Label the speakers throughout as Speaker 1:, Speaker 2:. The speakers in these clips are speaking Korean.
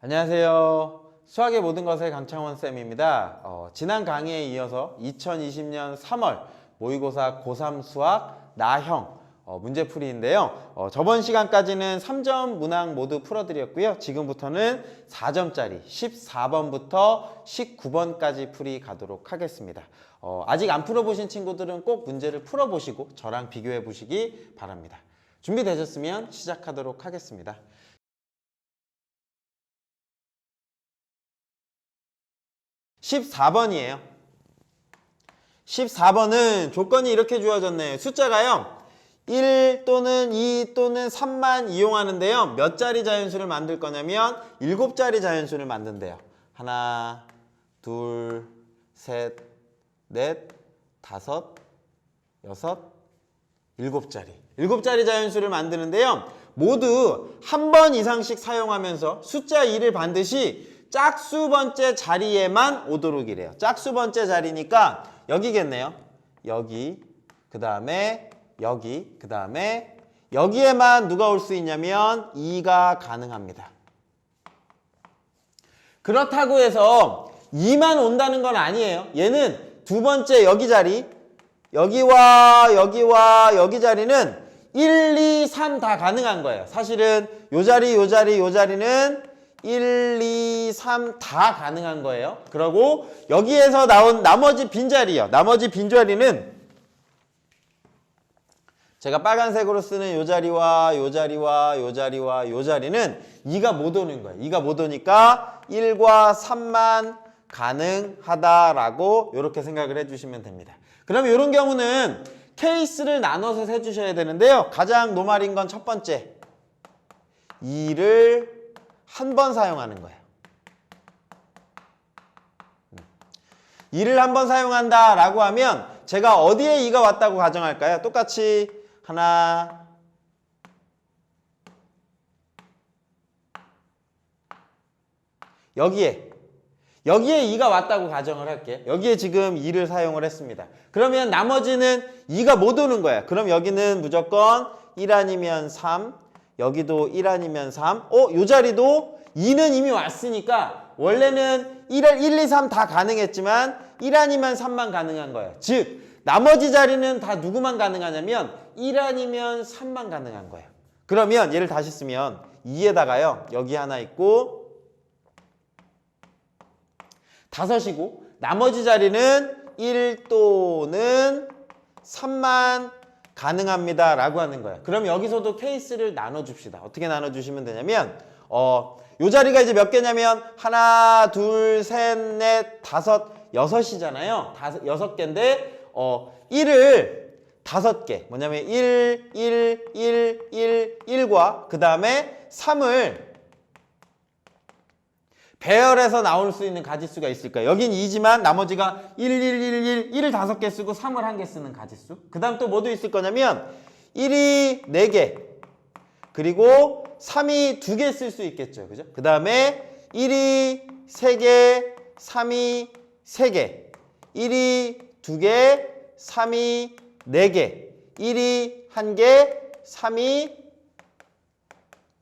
Speaker 1: 안녕하세요. 수학의 모든 것의 강창원 쌤입니다. 지난 강의에 이어서 2020년 3월 모의고사 고3 수학 나형 문제풀이인데요. 저번 시간까지는 3점 문항 모두 풀어드렸고요. 지금부터는 4점짜리 14번부터 19번까지 풀이 가도록 하겠습니다. 아직 안 풀어보신 친구들은 꼭 문제를 풀어보시고 저랑 비교해 보시기 바랍니다. 준비되셨으면 시작하도록 하겠습니다. 14번이에요. 14번은 조건이 이렇게 주어졌네요. 숫자가요. 1 또는 2 또는 3만 이용하는데요. 몇 자리 자연수를 만들 거냐면 7자리 자연수를 만든대요. 하나, 둘, 셋, 넷, 다섯, 여섯, 7자리. 7자리 자연수를 만드는데요. 모두 한 번 이상씩 사용하면서 숫자 2를 반드시 짝수 번째 자리에만 오도록 이래요. 짝수 번째 자리니까 여기겠네요. 여기, 그 다음에 여기, 그 다음에 여기에만 누가 올 수 있냐면 2가 가능합니다. 그렇다고 해서 2만 온다는 건 아니에요. 얘는 두 번째 여기 자리, 여기와 여기와 여기 자리는 1, 2, 3 다 가능한 거예요. 사실은 요 자리, 요 자리, 요 자리는 1, 2, 3 다 가능한 거예요. 그리고 여기에서 나온 나머지 빈자리요. 나머지 빈자리는 제가 빨간색으로 쓰는 요 자리와 요 자리와 요 자리와 요 자리는 2가 못 오는 거예요. 2가 못 오니까 1과 3만 가능하다라고 이렇게 생각을 해주시면 됩니다. 그러면 이런 경우는 케이스를 나눠서 해주셔야 되는데요. 가장 노말인 건 첫 번째 2를 한 번 사용하는 거예요. 2를 한 번 사용한다 라고 하면 제가 어디에 2가 왔다고 가정할까요? 똑같이 하나, 여기에 2가 왔다고 가정을 할게요. 여기에 지금 2를 사용을 했습니다. 그러면 나머지는 2가 못 오는 거예요. 그럼 여기는 무조건 1 아니면 3, 여기도 1 아니면 3. 요 자리도 2는 이미 왔으니까 원래는 1, 2, 3 다 가능했지만 1 아니면 3만 가능한 거예요. 즉 나머지 자리는 다 누구만 가능하냐면 1 아니면 3만 가능한 거예요. 그러면 얘를 다시 쓰면 2에다가요. 여기 하나 있고 5이고 나머지 자리는 1 또는 3만 가능합니다 라고 하는 거예요. 그럼 여기서도 케이스를 나눠줍시다. 어떻게 나눠주시면 되냐면 요 자리가 이제 몇 개냐면 하나, 둘, 셋, 넷, 다섯, 6이잖아요. 6개인데 1을 5개 뭐냐면 1, 1과 그 다음에 3을 배열해서 나올 수 있는 가지수가 있을까요? 여긴 2지만 나머지가 1을 5개 쓰고 3을 1개 쓰는 가지수. 그 다음 또 뭐도 있을 거냐면 1이 4개 그리고 3이 2개 쓸 수 있겠죠. 그죠? 그 다음에 1이 3개, 3이 3개 1이 2개, 3이 4개 1이 1개, 3이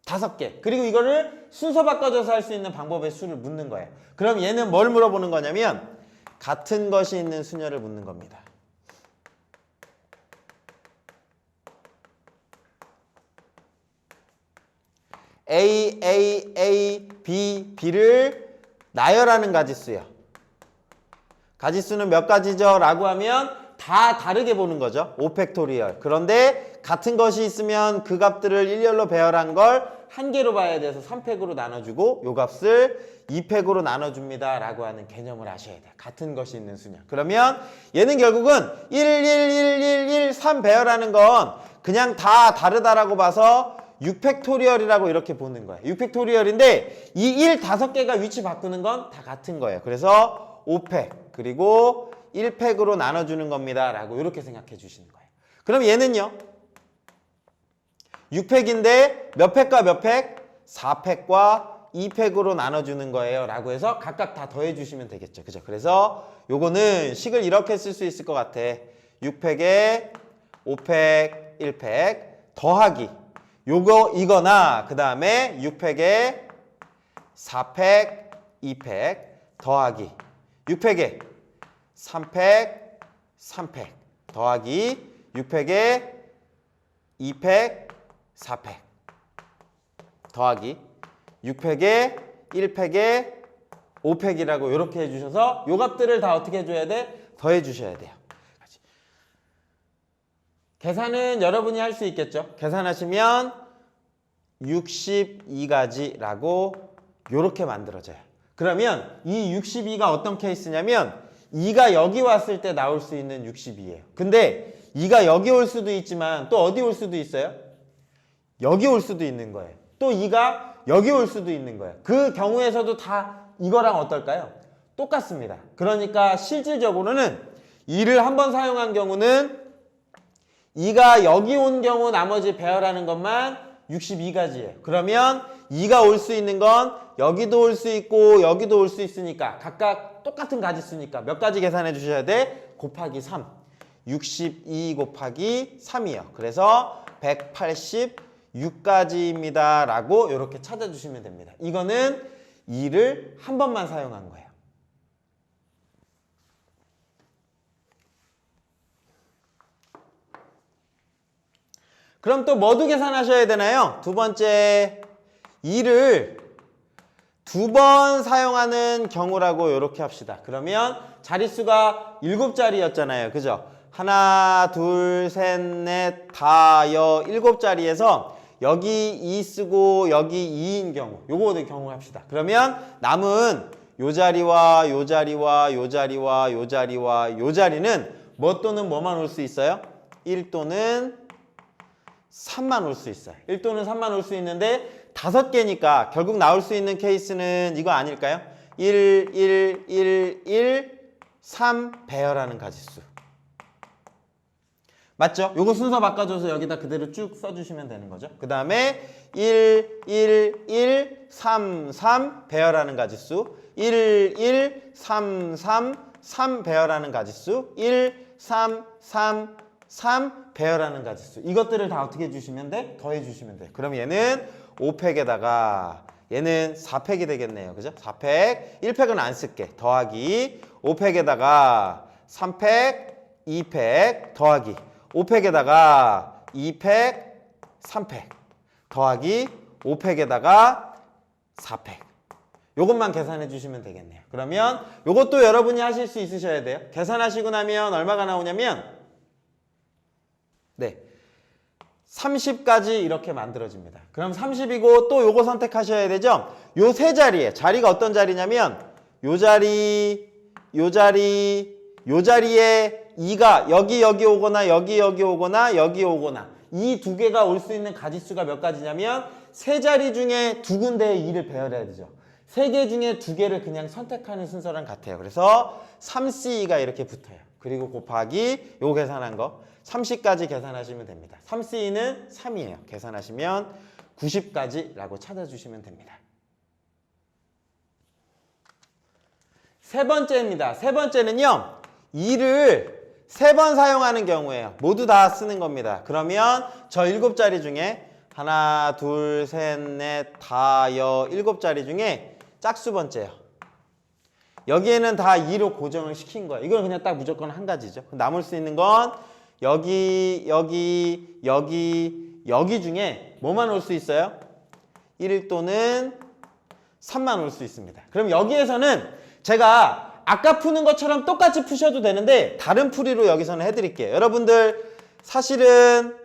Speaker 1: 5개. 그리고 이거를 순서 바꿔줘서 할 수 있는 방법의 수를 묻는 거예요. 그럼 얘는 뭘 물어보는 거냐면 같은 것이 있는 수녀를 묻는 겁니다. A, B를 나열하는 가지수요. 가지수는 몇 가지죠? 라고 하면 다 다르게 보는 거죠. 5팩토리얼. 그런데 같은 것이 있으면 그 값들을 일렬로 배열한 걸 한 개로 봐야 돼서 3팩으로 나눠주고 요 값을 2팩으로 나눠줍니다 라고 하는 개념을 아셔야 돼요. 같은 것이 있는 수냐. 그러면 얘는 결국은 3 배열하는 건 그냥 다 다르다라고 봐서 6팩토리얼이라고 이렇게 보는 거예요. 6팩토리얼인데 이 1 5개가 위치 바꾸는 건 다 같은 거예요. 그래서 5팩 그리고 1팩으로 나눠주는 겁니다 라고 이렇게 생각해 주시는 거예요. 그럼 얘는요 6팩인데 몇 팩과 몇 팩? 4팩과 2팩으로 나눠주는 거예요 라고 해서 각각 다 더해 주시면 되겠죠. 그죠? 그래서 요거는 식을 이렇게 쓸 수 있을 것 같아. 6팩에 5팩 1팩 더하기 이거나 그 다음에 6팩에 4팩, 2팩 더하기 6팩에 3팩, 3팩 더하기 6팩에 2팩, 4팩 더하기 6팩에 1팩에 5팩이라고 이렇게 해주셔서 요 값들을 다 어떻게 해줘야 돼? 더해 주셔야 돼요. 계산은 여러분이 할 수 있겠죠? 계산하시면 62가지라고 이렇게 만들어져요. 그러면 이 62가 어떤 케이스냐면 2가 여기 왔을 때 나올 수 있는 62예요. 근데 2가 여기 올 수도 있지만 또 어디 올 수도 있어요? 여기 올 수도 있는 거예요. 또 2가 여기 올 수도 있는 거예요. 그 경우에서도 다 이거랑 어떨까요? 똑같습니다. 그러니까 실질적으로는 2를 한 번 사용한 경우는 2가 여기 온 경우 나머지 배열하는 것만 62가지예요. 그러면 2가 올 수 있는 건 여기도 올 수 있고 여기도 올 수 있으니까 각각 똑같은 가지수니까 몇 가지 계산해 주셔야 돼? 곱하기 3. 62 곱하기 3이요. 그래서 186가지입니다. 라고 이렇게 찾아주시면 됩니다. 이거는 2를 한 번만 사용한 거예요. 그럼 또 뭐도 계산하셔야 되나요? 두 번째, 2를 두 번 사용하는 경우라고 이렇게 합시다. 그러면 자릿수가 7자리였잖아요. 그죠? 하나, 둘, 셋, 넷, 다, 여, 7자리에서 여기 2 쓰고 여기 2인 경우, 요거 경우 합시다. 그러면 남은 요 자리와 요 자리와 요 자리와 요 자리와 요 자리는 뭐 또는 뭐만 올 수 있어요? 1 또는 3만 올 수 있어요. 1 또는 3만 올 수 있는데 5개니까 결국 나올 수 있는 케이스는 이거 아닐까요? 1, 1, 1, 1, 3 배열하는 가지수. 맞죠? 요거 순서 바꿔줘서 여기다 그대로 쭉 써주시면 되는 거죠. 그 다음에 1, 1, 1, 3, 3 배열하는 가지수. 1, 1, 3, 3, 3 배열하는 가지수. 1, 3, 3, 3 배열하는 가지수. 이것들을 다 어떻게 해주시면 돼? 더해 주시면 돼. 그럼 얘는 5팩에다가 얘는 4팩이 되겠네요. 그죠? 4팩. 1팩은 안 쓸게. 더하기 5팩에다가 3팩, 2팩 더하기 5팩에다가 2팩, 3팩 더하기 5팩에다가 4팩. 요것만 계산해 주시면 되겠네요. 그러면 요것도 여러분이 하실 수 있으셔야 돼요. 계산하시고 나면 얼마가 나오냐면 네, 30까지 이렇게 만들어집니다. 그럼 30이고 또 요거 선택하셔야 되죠. 요 세 자리에 자리가 어떤 자리냐면 요 자리, 요 자리, 요 자리에 2가 여기 오거나 여기 오거나 여기 오거나 이 두 개가 올 수 있는 가지수가 몇 가지냐면 세 자리 중에 두 군데의 2를 배열해야 되죠. 세 개 중에 두 개를 그냥 선택하는 순서랑 같아요. 그래서 3C가 이렇게 붙어요. 그리고 곱하기 요 계산한 거 30까지 계산하시면 됩니다. 3C는 3이에요. 계산하시면 90까지라고 찾아주시면 됩니다. 세 번째입니다. 세 번째는요. 2를 3번 사용하는 경우에요. 모두 다 쓰는 겁니다. 그러면 저 7자리 중에 하나, 둘, 셋, 넷, 다, 여 7자리 중에 짝수 번째요. 여기에는 다 2로 고정을 시킨 거예요. 이건 그냥 딱 무조건 한 가지죠. 남을 수 있는 건 여기, 여기, 여기, 여기 중에 뭐만 올 수 있어요? 1 또는 3만 올 수 있습니다. 그럼 여기에서는 제가 아까 푸는 것처럼 똑같이 푸셔도 되는데 다른 풀이로 여기서는 해드릴게요. 여러분들 사실은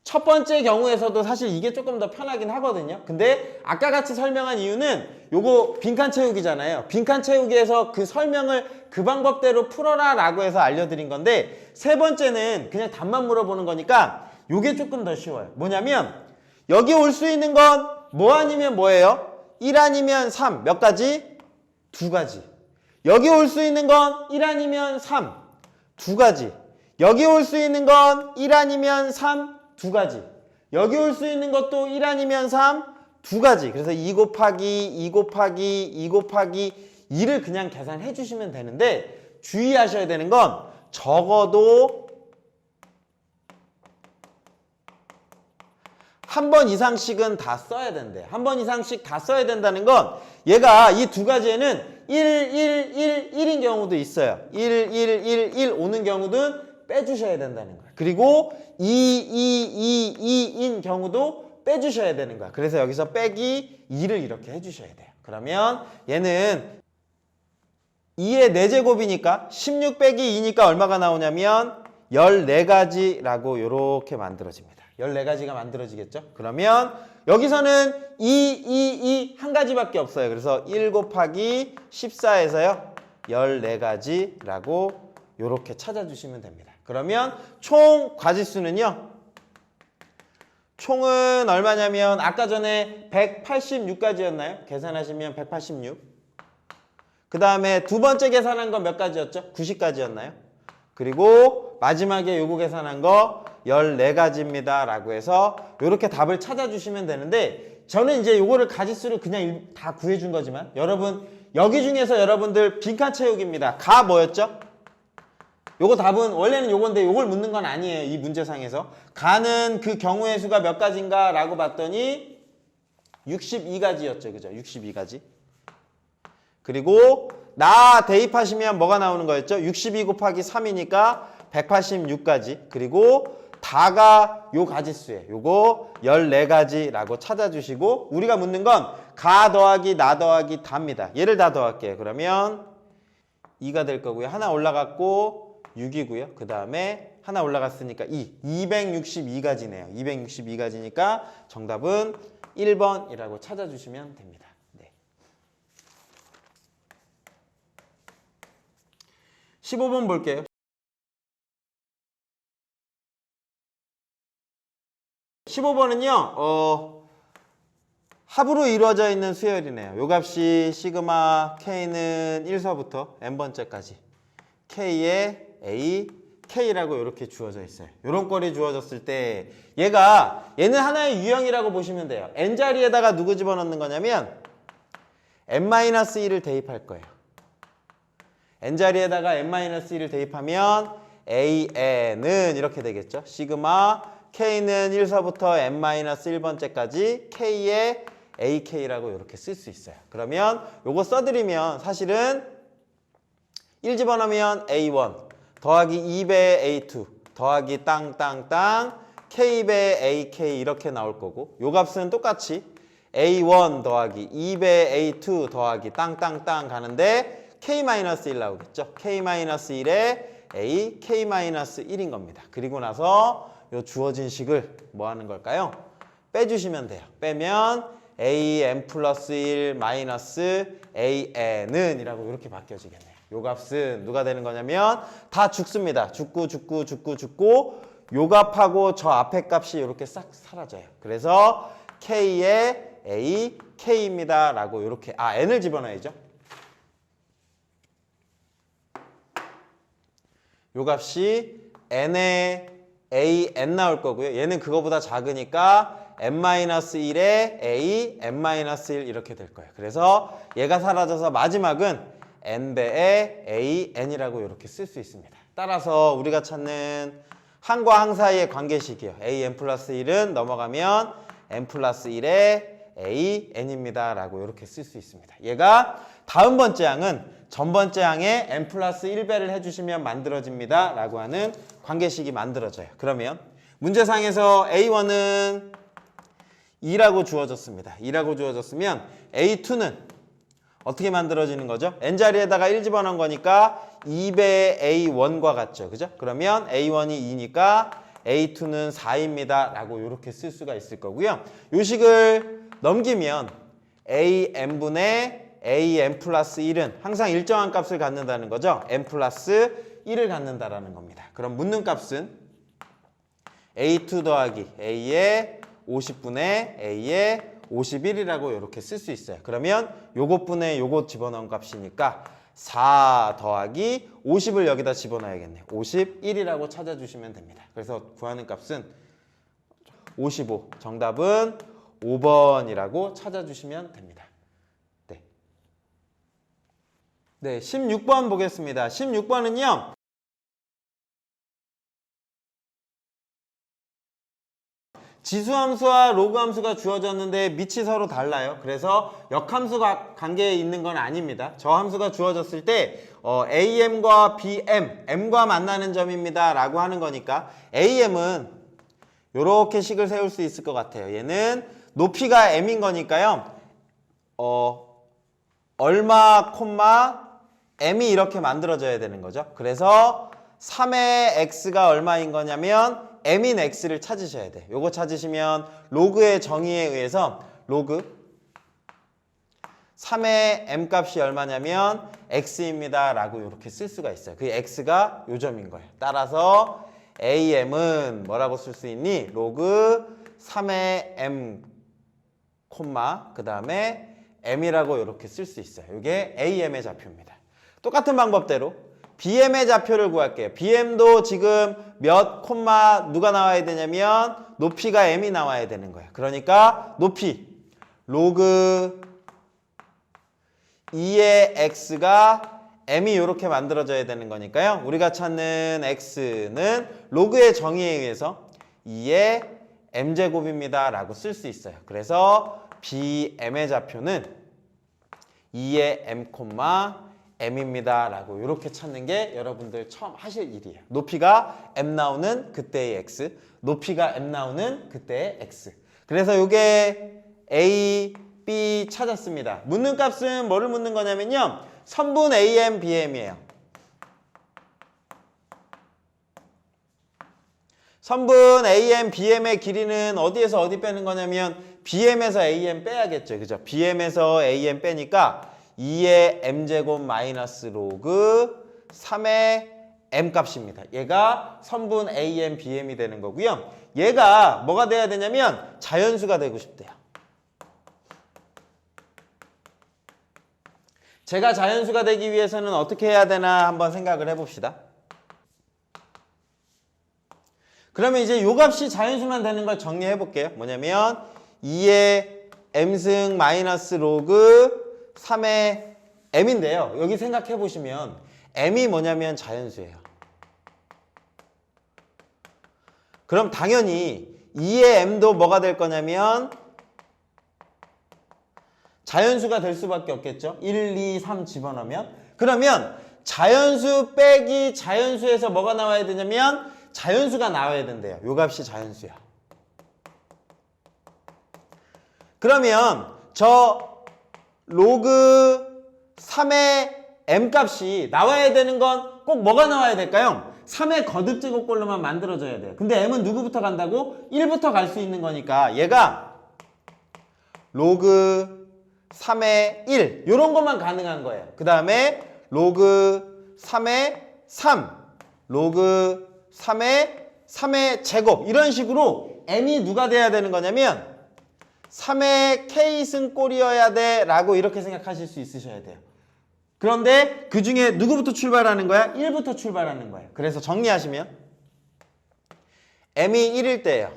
Speaker 1: 첫 번째 경우에서도 사실 이게 조금 더 편하긴 하거든요. 근데 아까 같이 설명한 이유는 요거 빈칸 채우기잖아요. 빈칸 채우기에서 그 설명을 그 방법대로 풀어라 라고 해서 알려드린 건데 세 번째는 그냥 답만 물어보는 거니까 요게 조금 더 쉬워요. 뭐냐면 여기 올 수 있는 건 뭐 아니면 뭐예요? 1 아니면 3 몇 가지? 2가지. 여기 올 수 있는 건 1 아니면 3 2가지. 여기 올 수 있는 건 1 아니면 3 2가지. 여기 올 수 있는 것도 1 아니면 3 2가지. 그래서 2 곱하기 2 곱하기 2 곱하기 2를 그냥 계산해 주시면 되는데 주의하셔야 되는 건 적어도 한 번 이상씩은 다 써야 된대요. 한 번 이상씩 다 써야 된다는 건 얘가 이 두 가지에는 1인 경우도 있어요. 1 오는 경우는 빼주셔야 된다는 거야. 그리고 2인 경우도 빼주셔야 되는 거야. 그래서 여기서 빼기 2를 이렇게 해주셔야 돼요. 그러면 얘는 2의 4제곱이니까 16 빼기 2니까 얼마가 나오냐면 14가지라고 이렇게 만들어집니다. 14가지가 만들어지겠죠? 그러면 여기서는 1 가지밖에 없어요. 그래서 1 곱하기 14에서요 14가지라고 이렇게 찾아주시면 됩니다. 그러면 총 과지수는요, 총은 얼마냐면 아까 전에 186가지였나요? 계산하시면 186. 그 다음에 두 번째 계산한 건 몇 가지였죠? 90가지였나요? 그리고 마지막에 요거 계산한 거 14가지입니다 라고 해서 이렇게 답을 찾아주시면 되는데, 저는 이제 요거를 가지수를 그냥 다 구해준 거지만 여러분 여기 중에서 여러분들 빈칸 채우기입니다. 가 뭐였죠? 요거 답은 원래는 요건데 요걸 묻는 건 아니에요. 이 문제상에서 가는 그 경우의 수가 몇 가지인가 라고 봤더니 62가지였죠. 그죠? 62가지. 그리고 나 대입하시면 뭐가 나오는 거였죠? 62 곱하기 3이니까 186가지. 그리고 다가 요 가지수예요. 요거 14가지라고 찾아주시고, 우리가 묻는 건 가 더하기 나 더하기 다입니다. 얘를 다 더할게요. 그러면 2가 될 거고요. 하나 올라갔고 6이고요. 그 다음에 하나 올라갔으니까 262가지네요. 262가지니까 정답은 1번이라고 찾아주시면 됩니다. 15번 볼게요. 15번은요, 합으로 이루어져 있는 수열이네요. 요 값이 시그마 K는 1서부터 N번째까지 K에 A, K라고 이렇게 주어져 있어요. 요런 꼴이 주어졌을 때 얘는 하나의 유형이라고 보시면 돼요. N자리에다가 누구 집어넣는 거냐면 N-1을 대입할 거예요. N자리에다가 N-1을 대입하면 AN은 이렇게 되겠죠. 시그마 K는 1서부터 N-1번째까지 K에 AK라고 이렇게 쓸 수 있어요. 그러면 요거 써드리면 사실은 1 집어넣으면 A1 더하기 2배 A2 더하기 땅땅땅 K배 AK 이렇게 나올 거고, 요 값은 똑같이 A1 더하기 2배 A2 더하기 땅땅땅 가는데 K-1 나오겠죠. K-1에 A, K-1인 겁니다. 그리고 나서 요 주어진 식을 뭐 하는 걸까요? 빼주시면 돼요. 빼면 AN 플러스 1 마이너스 AN은 이라고 이렇게 바뀌어지겠네요. 요 값은 누가 되는 거냐면 다 죽습니다. 죽고 요 값하고 저 앞에 값이 이렇게 싹 사라져요. 그래서 K에 A, K입니다 라고 이렇게 N을 집어넣어야죠. 요 값이 N에 A, N 나올 거고요. 얘는 그거보다 작으니까 N-1에 A, N-1 이렇게 될 거예요. 그래서 얘가 사라져서 마지막은 N배의 A, N이라고 이렇게 쓸 수 있습니다. 따라서 우리가 찾는 항과 항 사이의 관계식이요. A, N 플러스 1은 넘어가면 N 플러스 1에 A, N입니다 라고 이렇게 쓸 수 있습니다. 얘가 다음 번째 항은 전 번째 항에 N 플러스 1배를 해주시면 만들어집니다 라고 하는 관계식이 만들어져요. 그러면 문제상에서 A1은 2라고 주어졌습니다. 2라고 주어졌으면 A2는 어떻게 만들어지는 거죠? N자리에다가 1 집어넣은 거니까 2배 A1과 같죠. 그죠? 그러면 A1이 2니까 A2는 4입니다 라고 이렇게 쓸 수가 있을 거고요. 요 식을 넘기면 AN분의 AN 플러스 1은 항상 일정한 값을 갖는다는 거죠. N 플러스 1을 갖는다라는 겁니다. 그럼 묻는 값은 A2 더하기 A의 50분의 A의 51이라고 이렇게 쓸 수 있어요. 그러면 요것분의 요것 집어넣은 값이니까 4 더하기 50을 여기다 집어넣어야겠네요. 51이라고 찾아주시면 됩니다. 그래서 구하는 값은 55. 정답은 5번이라고 찾아주시면 됩니다. 네, 16번 보겠습니다. 16번은요. 지수함수와 로그함수가 주어졌는데 밑이 서로 달라요. 그래서 역함수 관계에 있는 건 아닙니다. 저 함수가 주어졌을 때 AM과 BM, M과 만나는 점입니다 라고 하는 거니까 AM은 이렇게 식을 세울 수 있을 것 같아요. 얘는 높이가 M인 거니까요. 얼마 콤마 M이 이렇게 만들어져야 되는 거죠. 그래서 3의 X가 얼마인 거냐면 M인 X를 찾으셔야 돼. 요거 찾으시면 로그의 정의에 의해서 로그 3의 M 값이 얼마냐면 X입니다 라고 이렇게 쓸 수가 있어요. 그 X가 요 점인 거예요. 따라서 AM은 뭐라고 쓸 수 있니? 로그 3의 M 콤마 그 다음에 M이라고 이렇게 쓸 수 있어요. 이게 AM의 좌표입니다. 똑같은 방법대로 BM의 좌표를 구할게요. BM도 지금 몇 콤마 누가 나와야 되냐면 높이가 M이 나와야 되는 거예요. 그러니까 높이 로그 2의 X가 M이 이렇게 만들어져야 되는 거니까요. 우리가 찾는 X는 로그의 정의에 의해서 2의 M제곱입니다 라고 쓸 수 있어요. 그래서 BM의 좌표는 2의 M, M입니다 라고 이렇게 찾는 게 여러분들 처음 하실 일이에요. 높이가 M 나오는 그때의 X, 높이가 M 나오는 그때의 X. 그래서 이게 A, B 찾았습니다. 묻는 값은 뭐를 묻는 거냐면요. 선분 AM, BM이에요. 선분 AM, BM의 길이는 어디에서 어디 빼는 거냐면 BM에서 AM 빼야겠죠. 그죠? BM에서 AM 빼니까 2의 M제곱 마이너스 로그 3의 M 값입니다. 얘가 선분 AM, BM이 되는 거고요. 얘가 뭐가 돼야 되냐면 자연수가 되고 싶대요. 제가 자연수가 되기 위해서는 어떻게 해야 되나 한번 생각을 해봅시다. 그러면 이제 요 값이 자연수만 되는 걸 정리해 볼게요. 뭐냐면 2의 M승 마이너스 로그 3의 M인데요. 여기 생각해 보시면 M이 뭐냐면 자연수예요. 그럼 당연히 2의 M도 뭐가 될 거냐면 자연수가 될 수밖에 없겠죠. 1, 2, 3 집어넣으면. 그러면 자연수 빼기 자연수에서 뭐가 나와야 되냐면 자연수가 나와야 된대요. 요 값이 자연수야. 그러면 저 로그 3의 M 값이 나와야 되는 건 꼭 뭐가 나와야 될까요? 3의 거듭제곱꼴로만 만들어져야 돼요. 근데 M은 누구부터 간다고? 1부터 갈 수 있는 거니까 얘가 로그 3의 1 이런 것만 가능한 거예요. 그 다음에 로그 3의 3 로그 3의 제곱 이런 식으로 M이 누가 돼야 되는 거냐면 3의 K승꼴이어야 돼 라고 이렇게 생각하실 수 있으셔야 돼요. 그런데 그 중에 누구부터 출발하는 거야? 1부터 출발하는 거예요. 그래서 정리하시면 M이 1일 때예요.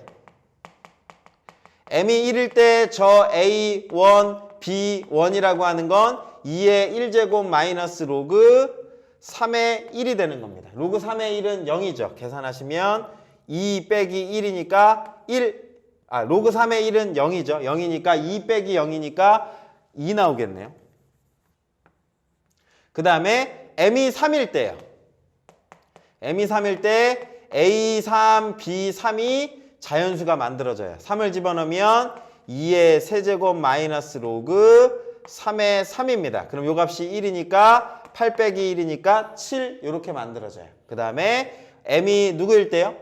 Speaker 1: M이 1일 때 저 A1, B1이라고 하는 건 2의 1제곱 마이너스 로그 3의 1이 되는 겁니다. 로그 3의 1은 0이죠. 계산하시면 2 빼기 1이니까 1, 로그 3의 1은 0이죠. 0이니까 2 빼기 0이니까 2 나오겠네요. 그 다음에 M이 3일 때예요. M이 3일 때 A3, B3이 자연수가 만들어져요. 3을 집어넣으면 2의 세제곱 마이너스 로그 3의 3입니다. 그럼 요 값이 1이니까 8 빼기 1이니까 7 이렇게 만들어져요. 그 다음에 M이 누구일 때요?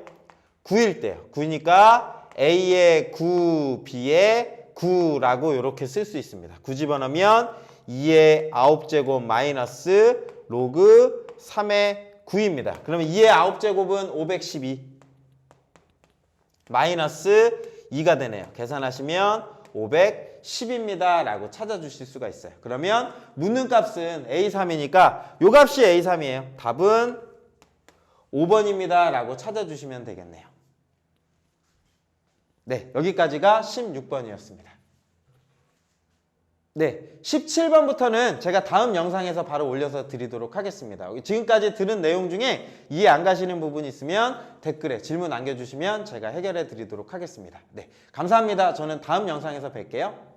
Speaker 1: 9일 때요. 9이니까 A의 9, B의 9라고 이렇게 쓸 수 있습니다. 9 집어넣으면 2의 9제곱 마이너스 로그 3의 9입니다. 그러면 2의 9제곱은 512 마이너스 2가 되네요. 계산하시면 510입니다 라고 찾아주실 수가 있어요. 그러면 묻는 값은 A3이니까 요 값이 A3이에요. 답은 5번입니다 라고 찾아주시면 되겠네요. 네, 여기까지가 16번이었습니다. 네, 17번부터는 제가 다음 영상에서 바로 올려서 드리도록 하겠습니다. 지금까지 들은 내용 중에 이해 안 가시는 부분이 있으면 댓글에 질문 남겨주시면 제가 해결해 드리도록 하겠습니다. 네, 감사합니다. 저는 다음 영상에서 뵐게요.